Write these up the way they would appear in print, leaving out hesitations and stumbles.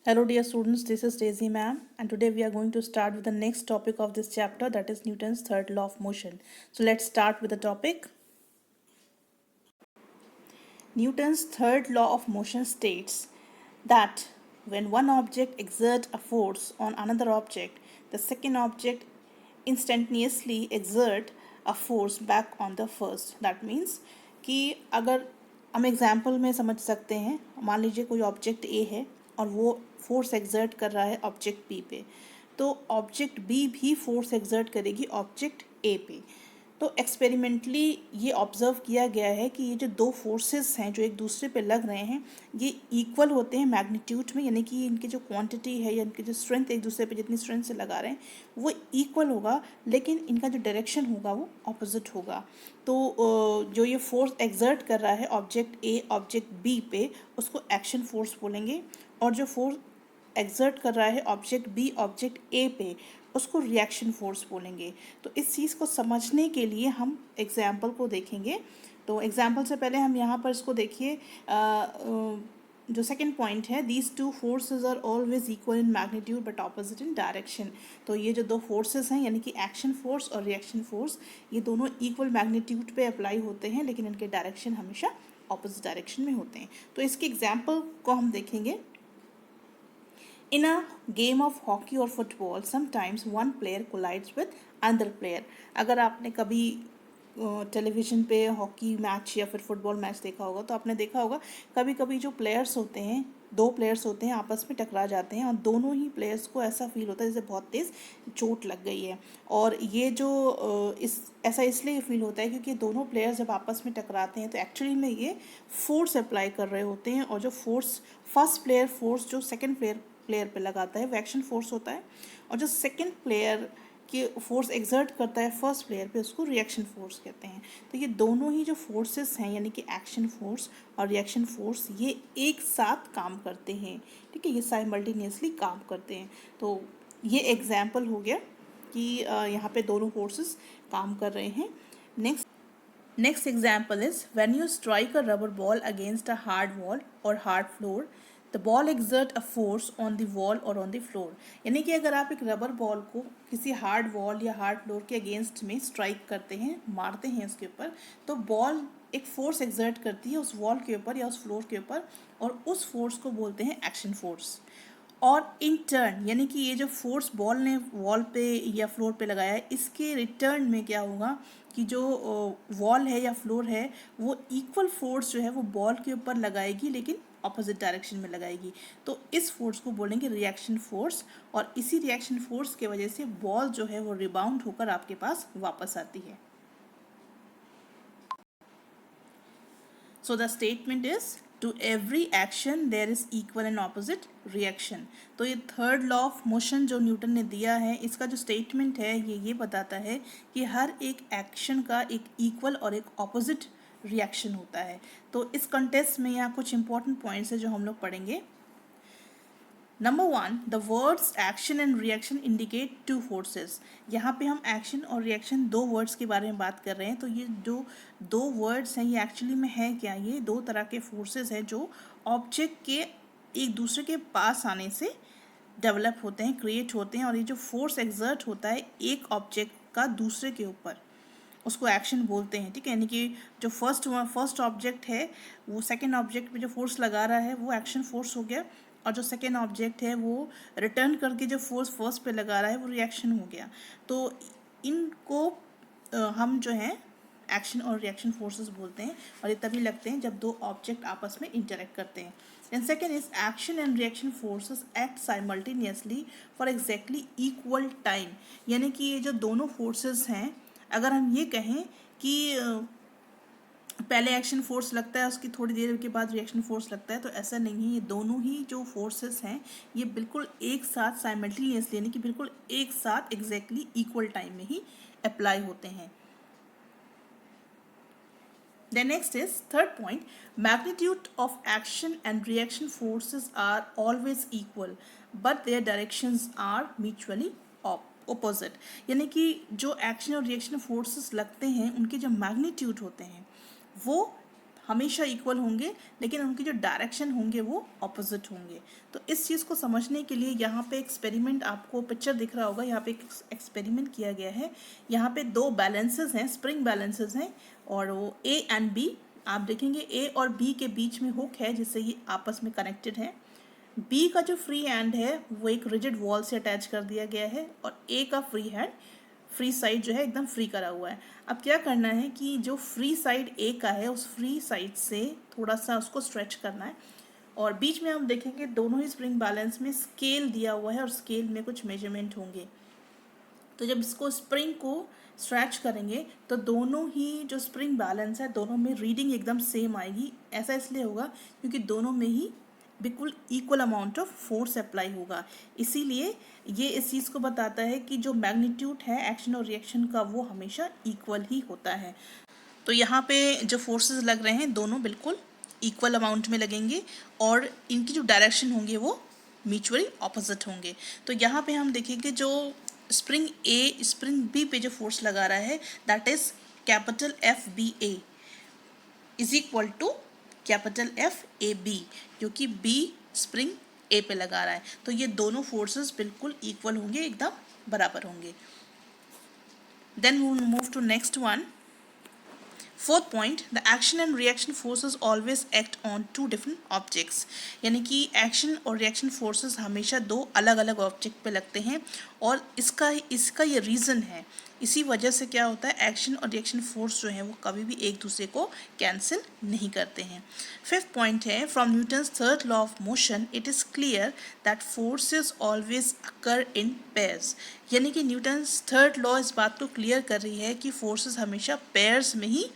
Hello dear students, this is Daisy ma'am and today we are going to start with the next topic of this chapter, that is Newton's third law of motion. So let's start with the topic. Newton's third law of motion states that when one object exerts a force on another object, the second object instantaneously exert a force back on the first. That means कि अगर हम example में समझ सकते हैं, मान लीजिए कोई ऑब्जेक्ट ए है और वो फोर्स एक्सर्ट कर रहा है ऑब्जेक्ट बी पे, तो ऑब्जेक्ट बी भी फोर्स एक्सर्ट करेगी ऑब्जेक्ट ए पे। तो एक्सपेरिमेंटली ये ऑब्जर्व किया गया है कि ये जो दो फोर्सेस हैं जो एक दूसरे पे लग रहे हैं, ये इक्वल होते हैं मैग्नीट्यूड में, यानी कि इनकी जो क्वांटिटी है या इनकी जो स्ट्रेंथ एक दूसरे पे जितनी स्ट्रेंथ से लगा रहे हैं वो इक्वल होगा, लेकिन इनका जो डायरेक्शन होगा वो ऑपोजिट होगा। तो जो ये फोर्स एक्सर्ट कर रहा है ऑब्जेक्ट ए ऑब्जेक्ट बी पे, उसको एक्शन फोर्स बोलेंगे, और जो फोर्स एक्सर्ट कर रहा है ऑब्जेक्ट बी ऑब्जेक्ट ए पे, उसको रिएक्शन फोर्स बोलेंगे। तो इस चीज़ को समझने के लिए हम एग्जाम्पल को देखेंगे। तो एग्जाम्पल से पहले हम यहाँ पर इसको देखिए, जो सेकंड पॉइंट है, these two forces are always equal in magnitude but opposite in direction. तो ये जो दो फोर्सेस हैं यानी कि एक्शन फोर्स और रिएक्शन फोर्स, ये दोनों इक्वल मैग्नीट्यूड पे अप्लाई होते हैं, लेकिन इनके डायरेक्शन हमेशा ऑपोजिट डायरेक्शन में होते हैं। तो इसके एग्जाम्पल को हम देखेंगे। In a game of hockey or football, sometimes one player collides with another player. अगर आपने कभी टेलीविज़न पे हॉकी मैच या फिर फुटबॉल मैच देखा होगा तो आपने देखा होगा कभी कभी जो प्लेयर्स होते हैं, दो प्लेयर्स होते हैं, आपस में टकरा जाते हैं और दोनों ही प्लेयर्स को ऐसा फील होता है जैसे बहुत तेज़ चोट लग गई है। और ये जो ऐसा इसलिए फील होता है क्योंकि दोनों प्लेयर्स जब आपस में टकराते हैं तो एक्चुअली में ये फोर्स अप्लाई कर रहे होते हैं, और जो फोर्स फर्स्ट प्लेयर फोर्स जो सेकेंड प्लेयर पे लगाता है वो एक्शन फोर्स होता है, और जो सेकेंड प्लेयर की फोर्स एक्सर्ट करता है फर्स्ट प्लेयर पे, उसको रिएक्शन फोर्स कहते हैं। तो ये दोनों ही जो फोर्सेस हैं यानी कि एक्शन फोर्स और रिएक्शन फोर्स, ये एक साथ काम करते हैं, ठीक है, ये साइमल्टेनियसली काम करते हैं। तो ये एग्जाम्पल हो गया कि यहाँ पे दोनों फोर्सेस काम कर रहे हैं। Next example is when you strike a rubber ball against a hard wall और hard floor, the ball exert a force on the wall और ऑन द फ्लोर। यानी कि अगर आप एक रबर बॉल को किसी हार्ड वॉल या हार्ड फ्लोर के अगेंस्ट में स्ट्राइक करते हैं, मारते हैं उसके ऊपर, तो बॉल एक फोर्स एक्सर्ट करती है उस वॉल के ऊपर या उस फ्लोर के ऊपर, और उस फोर्स को बोलते हैं एक्शन फोर्स। और इन टर्न यानी कि ये जो फोर्स बॉल ने वॉल पे या फ्लोर पे लगाया है, इसके रिटर्न में क्या होगा कि जो वॉल है या फ्लोर है वो इक्वल फोर्स जो है वो बॉल के ऊपर लगाएगी, लेकिन ऑपोजिट डायरेक्शन में लगाएगी। तो इस फोर्स को बोलेंगे रिएक्शन फोर्स, और इसी रिएक्शन फोर्स की वजह से बॉल जो है वो रिबाउंड होकर आपके पास वापस आती है। So the statement is to every action there is equal and opposite reaction. तो ये थर्ड लॉ ऑफ मोशन जो न्यूटन ने दिया है, इसका जो स्टेटमेंट है ये बताता है कि हर एक एक्शन का एक इक्वल और एक ऑपोजिट रिएक्शन होता है। तो इस कंटेस्ट में यहाँ कुछ इंपॉर्टेंट पॉइंट्स है जो हम लोग पढ़ेंगे। Number 1, the words action and reaction indicate two forces. यहाँ पे हम एक्शन और रिएक्शन दो वर्ड्स के बारे में बात कर रहे हैं। तो ये जो दो वर्ड्स हैं ये एक्चुअली में है क्या, ये दो तरह के फोर्सेस हैं जो ऑब्जेक्ट के एक दूसरे के पास आने से डेवलप होते हैं, क्रिएट होते हैं, और ये जो फोर्स एक्सर्ट होता है एक ऑब्जेक्ट का दूसरे के ऊपर, उसको एक्शन बोलते हैं, ठीक है। यानी कि जो फर्स्ट ऑब्जेक्ट है वो सेकेंड ऑब्जेक्ट पे जो फोर्स लगा रहा है वो एक्शन फोर्स हो गया, और जो सेकेंड ऑब्जेक्ट है वो रिटर्न करके जो फोर्स फर्स्ट पे लगा रहा है वो रिएक्शन हो गया। तो इनको हम जो है एक्शन और रिएक्शन फोर्सेस बोलते हैं, और ये तभी लगते हैं जब दो ऑब्जेक्ट आपस में इंटरेक्ट करते हैं। And second is action and reaction forces act simultaneously for exactly equal time. यानी कि ये जो दोनों फोर्सेस हैं, अगर हम ये कहें कि पहले एक्शन फोर्स लगता है उसकी थोड़ी देर के बाद रिएक्शन फोर्स लगता है, तो ऐसा नहीं है। ये दोनों ही जो फोर्सेस हैं ये बिल्कुल एक साथ साइमल्टेनियसली यानी कि बिल्कुल एक साथ एग्जैक्टली इक्वल टाइम में ही अप्लाई होते हैं। The next is third point, magnitude of action and reaction forces are always equal but their directions are mutually opposite। यानी कि जो एक्शन और रिएक्शन फोर्सेस लगते हैं उनके जो मैग्नीट्यूड होते हैं वो हमेशा इक्वल होंगे, लेकिन उनके जो डायरेक्शन होंगे वो ऑपोजिट होंगे। तो इस चीज़ को समझने के लिए यहाँ पे एक्सपेरिमेंट, आपको पिक्चर दिख रहा होगा, यहाँ पे एक एक्सपेरिमेंट किया गया है। यहाँ पे दो बैलेंसेस हैं, स्प्रिंग बैलेंसेस हैं, और वो ए एंड बी। आप देखेंगे ए और बी के बीच में हुक है जिससे ये आपस में कनेक्टेड है। बी का जो फ्री हैंड है वो एक रिजिड वॉल से अटैच कर दिया गया है, और ए का फ्री हैंड, फ्री साइड जो है एकदम फ्री करा हुआ है। अब क्या करना है कि जो फ्री साइड ए का है उस फ्री साइड से थोड़ा सा उसको स्ट्रेच करना है, और बीच में हम देखेंगे दोनों ही स्प्रिंग बैलेंस में स्केल दिया हुआ है और स्केल में कुछ मेजरमेंट होंगे। तो जब इसको स्प्रिंग को स्ट्रेच करेंगे तो दोनों ही जो स्प्रिंग बैलेंस है दोनों में रीडिंग एकदम सेम आएगी। ऐसा इसलिए होगा क्योंकि दोनों में ही बिल्कुल equal amount of force apply होगा। इसीलिए ये इस चीज़ को बताता है कि जो मैग्नीट्यूड है एक्शन और रिएक्शन का वो हमेशा इक्वल ही होता है। तो यहाँ पे जो फोर्सेस लग रहे हैं दोनों बिल्कुल इक्वल अमाउंट में लगेंगे, और इनकी जो डायरेक्शन होंगे वो म्यूचुअली ऑपोजिट होंगे। तो यहाँ पे हम देखेंगे जो स्प्रिंग ए स्प्रिंग बी पे जो फोर्स लगा रहा है that is capital F B A is equal to capital F A B, जो कि बी स्प्रिंग ए पे लगा रहा है। तो ये दोनों फोर्सेस बिल्कुल इक्वल होंगे, एकदम बराबर होंगे। Then we will move to next one. Fourth point, the action and reaction forces always act on two different objects. यानी कि एक्शन और रिएक्शन फोर्सेस हमेशा दो अलग अलग ऑब्जेक्ट पे लगते हैं, और इसका ये रीज़न है। इसी वजह से क्या होता है, एक्शन और रिएक्शन फोर्स जो है वो कभी भी एक दूसरे को कैंसिल नहीं करते हैं। फिफ्थ पॉइंट है, from Newton's third law of motion it is clear that forces always occur in pairs. यानी कि न्यूटन्स थर्ड लॉ इस बात को क्लियर कर रही है कि फोर्सेस हमेशा पेयर्स में ही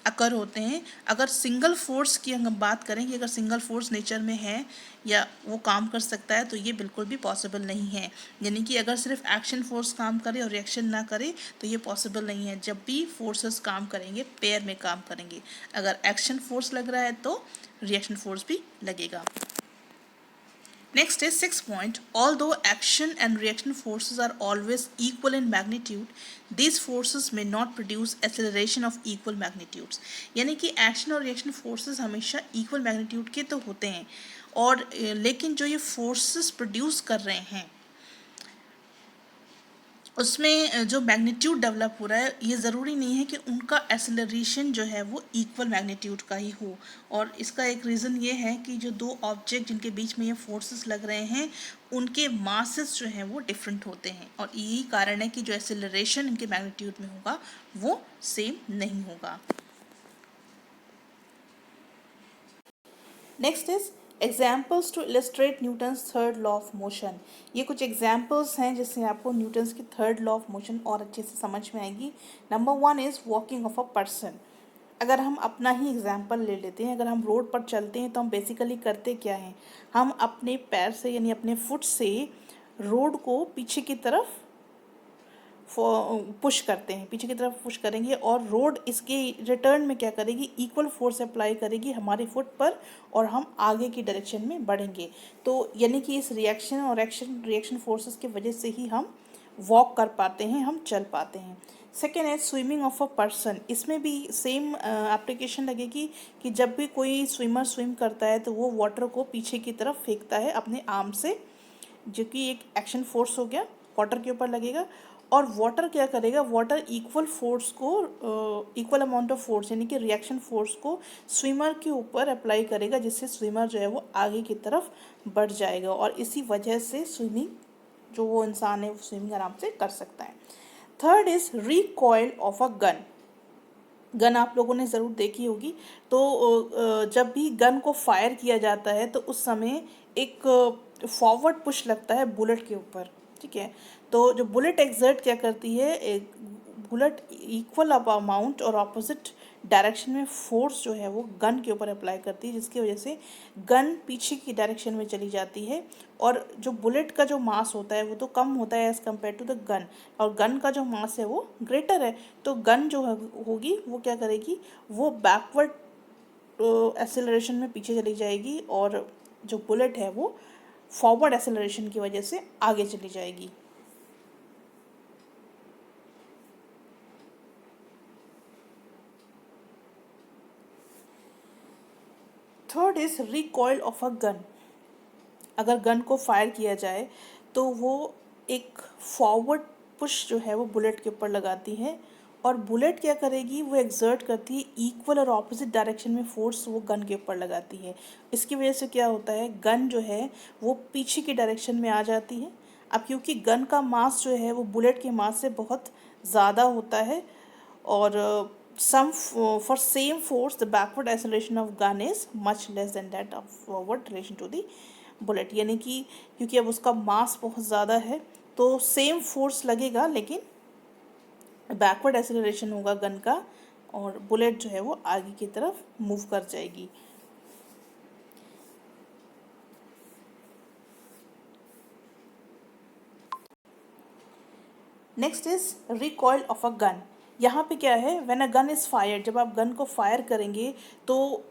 अकर होते हैं। अगर सिंगल फोर्स की हम बात करें कि अगर सिंगल फोर्स नेचर में है या वो काम कर सकता है, तो ये बिल्कुल भी पॉसिबल नहीं है। यानी कि अगर सिर्फ एक्शन फोर्स काम करे और रिएक्शन ना करे तो ये पॉसिबल नहीं है। जब भी फोर्सेस काम करेंगे पेयर में काम करेंगे। अगर एक्शन फोर्स लग रहा है तो रिएक्शन फोर्स भी लगेगा। Next is sixth point. Although action and reaction forces are always equal in magnitude, these forces may not produce acceleration of equal magnitudes. यानी कि एक्शन और रिएक्शन फोर्सेस हमेशा इक्वल मैग्नीट्यूड के तो होते हैं, और लेकिन जो ये फोर्सेस प्रोड्यूस कर रहे हैं उसमें जो मैग्नीट्यूड डेवलप हो रहा है ये ज़रूरी नहीं है कि उनका एक्सेलरेशन जो है वो इक्वल मैग्नीट्यूड का ही हो। और इसका एक रीज़न ये है कि जो दो ऑब्जेक्ट जिनके बीच में ये फोर्सेस लग रहे हैं उनके मासेस जो हैं वो डिफरेंट होते हैं, और यही कारण है कि जो एक्सेलरेशन इनके मैग्नीट्यूड में होगा वो सेम नहीं होगा। Next is examples to illustrate Newton's third law of motion. ये कुछ एग्जाम्पल्स हैं जिससे आपको न्यूटन्स की थर्ड लॉ ऑफ मोशन और अच्छे से समझ में आएगी। Number one is walking of a person. अगर हम अपना ही एग्जाम्पल ले लेते हैं, अगर हम रोड पर चलते हैं तो हम बेसिकली करते क्या हैं, हम अपने पैर से यानी अपने फुट से रोड को पीछे की तरफ पुश करते हैं, पीछे की तरफ पुश करेंगे, और रोड इसके रिटर्न में क्या करेगी, इक्वल फोर्स अप्लाई करेगी हमारे फुट पर, और हम आगे की डायरेक्शन में बढ़ेंगे। तो यानी कि इस रिएक्शन और रिएक्शन फोर्सेस की वजह से ही हम वॉक कर पाते हैं, हम चल पाते हैं। सेकेंड है स्विमिंग ऑफ अ पर्सन। इसमें भी सेम एप्लीकेशन लगेगी कि जब भी कोई स्विमर स्विम करता है तो वो वाटर को पीछे की तरफ फेंकता है अपने आर्म से, जो कि एक एक्शन फोर्स हो गया, वाटर के ऊपर लगेगा। और वाटर क्या करेगा, वाटर इक्वल फोर्स को इक्वल अमाउंट ऑफ फोर्स यानी कि रिएक्शन फोर्स को स्विमर के ऊपर अप्लाई करेगा, जिससे स्विमर जो है वो आगे की तरफ बढ़ जाएगा, और इसी वजह से स्विमिंग जो वो इंसान है वो स्विमिंग आराम से कर सकता है। Third is recoil of a gun. Gun आप लोगों ने ज़रूर देखी होगी। तो जब भी गन को फायर किया जाता है तो उस समय एक फॉरवर्ड पुश लगता है बुलेट के ऊपर, ठीक है। तो जो बुलेट एग्जर्ट क्या करती है, एक बुलेट इक्वल अमाउंट और ऑपोजिट डायरेक्शन में फोर्स जो है वो गन के ऊपर अप्लाई करती है, जिसकी वजह से गन पीछे की डायरेक्शन में चली जाती है, और जो बुलेट का जो मास होता है वो तो कम होता है as compare to the gun, और गन का जो मास है वो ग्रेटर है। तो गन जो होगी वो क्या करेगी, वो बैकवर्ड एक्सेलरेशन में पीछे चली जाएगी, और जो बुलेट है वो फॉरवर्ड एक्सेलरेशन की वजह से आगे चली जाएगी। Third is recoil of a gun. अगर गन को फायर किया जाए तो वो एक फॉरवर्ड पुश जो है वो बुलेट के ऊपर लगाती है, और बुलेट क्या करेगी, वो एक्सर्ट करती है इक्वल और ऑपोजिट डायरेक्शन में फोर्स वो गन के ऊपर लगाती है। इसकी वजह से क्या होता है, गन जो है वो पीछे की डायरेक्शन में आ जाती है। अब क्योंकि गन का मास जो है वो बुलेट के मास से बहुत ज़्यादा होता है, और some for same force the backward acceleration of gun is much less than that of forward relation to the bullet। यानी कि क्योंकि अब उसका मास बहुत ज़्यादा है तो सेम फोर्स लगेगा, लेकिन बैकवर्ड एक्सेलरेशन होगा गन का, और बुलेट जो है वो आगे की तरफ मूव कर जाएगी। Next is recoil of a gun. यहाँ पे क्या है, when a gun is fired, जब आप गन को फायर करेंगे तो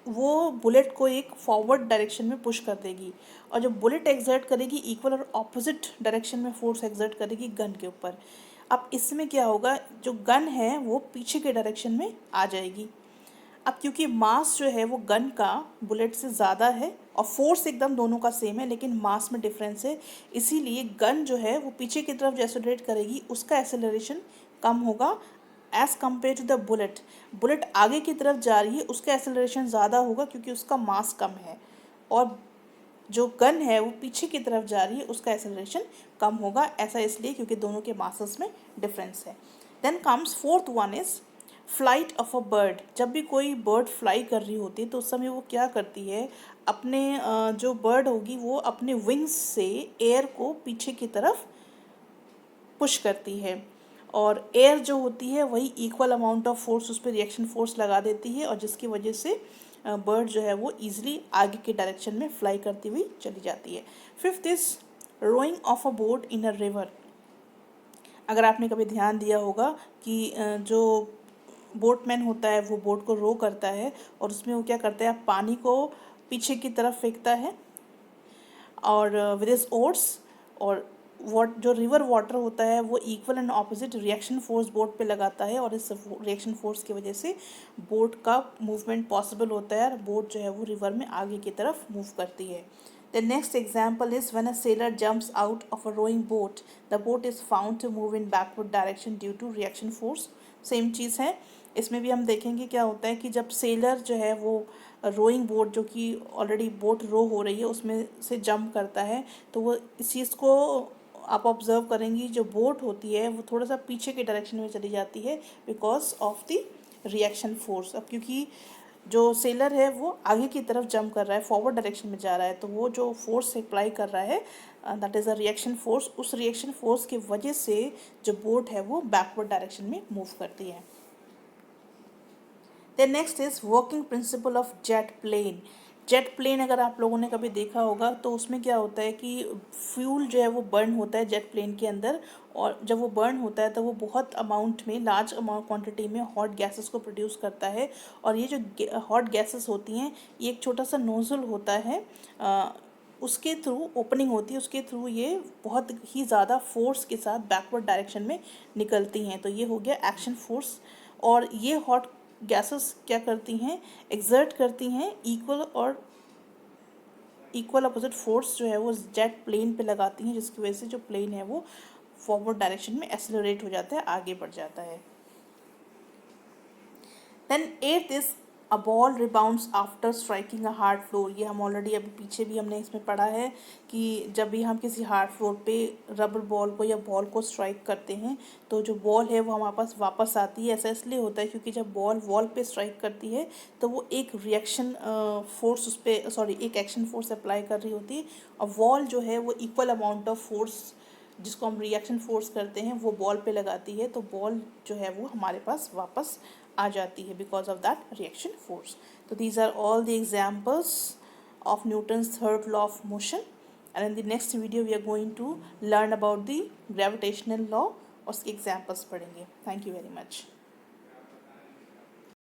वो बुलेट को एक फॉरवर्ड डायरेक्शन में पुश कर देगी, और जब बुलेट एग्जर्ट करेगी इक्वल और ऑपोजिट डायरेक्शन में फोर्स एग्जर्ट करेगी गन के ऊपर। अब इसमें क्या होगा, जो गन है वो पीछे के डायरेक्शन में आ जाएगी। अब क्योंकि मास जो है वो गन का बुलेट से ज़्यादा है, और फोर्स एकदम दोनों का सेम है लेकिन मास में डिफरेंस है, इसीलिए गन जो है वो पीछे की तरफ जो एक्सेलरेट करेगी उसका एक्सेलरेशन कम होगा as compare to the bullet. Bullet आगे की तरफ जा रही है, उसका एक्सेलरेशन ज़्यादा होगा क्योंकि उसका मास कम है, और जो गन है वो पीछे की तरफ जा रही है, उसका एक्सेलरेशन कम होगा। ऐसा इसलिए क्योंकि दोनों के मासेस में डिफरेंस है। Then comes fourth one is flight of a bird. जब भी कोई बर्ड फ्लाई कर रही होती है तो उस समय वो क्या करती है, अपने जो बर्ड होगी वो अपने विंग्स से एयर को पीछे की तरफ पुश करती है, और एयर जो होती है वही इक्वल अमाउंट ऑफ फोर्स उस पर रिएक्शन फोर्स लगा देती है, और जिसकी वजह से बर्ड जो है वो ईजिली आगे के डायरेक्शन में फ्लाई करती हुई चली जाती है। Fifth is rowing of a boat in a river. अगर आपने कभी ध्यान दिया होगा कि जो बोटमैन होता है वो बोट को रो करता है, और उसमें वो क्या करता है, पानी को पीछे की तरफ फेंकता है और विद इज ओट्स, और जो रिवर वाटर होता है वो equal and opposite reaction force boat पे लगाता है, और इस रिएक्शन फोर्स की वजह से बोट का मूवमेंट पॉसिबल होता है, और बोट जो है वो रिवर में आगे की तरफ मूव करती है। The next example is when a sailor jumps out of a rowing boat, the boat is found to move in backward direction due to reaction force। Same चीज़ है, इसमें भी हम देखेंगे क्या होता है कि जब सेलर जो है वो रोइंग बोट, जो कि ऑलरेडी बोट रो हो रही है, उसमें से जंप करता है, तो वो इस चीज़ को आप ऑब्जर्व करेंगी, जो बोट होती है वो थोड़ा सा पीछे के डायरेक्शन में चली जाती है because of the reaction force. अब क्योंकि जो सेलर है वो आगे की तरफ जंप कर रहा है, फॉरवर्ड डायरेक्शन में जा रहा है, तो वो जो फोर्स अप्लाई कर रहा है that is a reaction force, उस रिएक्शन फोर्स की वजह से जो बोट है वो बैकवर्ड डायरेक्शन में मूव करती है। The next is working principle of jet plane. Jet plane अगर आप लोगों ने कभी देखा होगा तो उसमें क्या होता है कि फ्यूल जो है वो बर्न होता है जेट प्लेन के अंदर, और जब वो बर्न होता है तो वो बहुत अमाउंट में, लार्ज अमाउंट क्वांटिटी में हॉट गैसेस को प्रोड्यूस करता है, और ये जो हॉट गैसेस होती हैं ये एक छोटा सा नोजल होता है, उसके थ्रू ओपनिंग होती है, उसके थ्रू ये बहुत ही ज़्यादा फोर्स के साथ बैकवर्ड डायरेक्शन में निकलती हैं। तो ये हो गया एक्शन फोर्स, और ये हॉट गैसेस क्या करती हैं, एक्सर्ट करती हैं इक्वल अपोजिट फोर्स जो है वो जेट प्लेन पे लगाती हैं, जिसकी वजह से जो प्लेन है वो फॉरवर्ड डायरेक्शन में एक्सेलरेट हो जाता है, आगे बढ़ जाता है। Then eighth is a ball rebounds after striking a hard floor. ये हम ऑलरेडी अभी पीछे भी हमने इसमें पढ़ा है कि जब भी हम किसी हार्ड फ्लोर पे रबर बॉल को या बॉल को स्ट्राइक करते हैं तो जो बॉल है वो हमारे पास वापस आती है। ऐसा इसलिए होता है क्योंकि जब बॉल वॉल पे स्ट्राइक करती है तो वो एक रिएक्शन फोर्स उस पर एक एक्शन फोर्स अप्लाई कर रही होती है, और वॉल जो है वो इक्वल अमाउंट ऑफ फोर्स जिसको हम रिएक्शन फोर्स करते हैं वो बॉल पे लगाती है, तो बॉल जो है वो हमारे पास वापस आ जाती है because of that reaction force. तो these are all the examples of Newton's third law of motion, and in the next video we are going to learn about the gravitational law, और उसके एग्जाम्पल्स पढ़ेंगे। Thank you very much.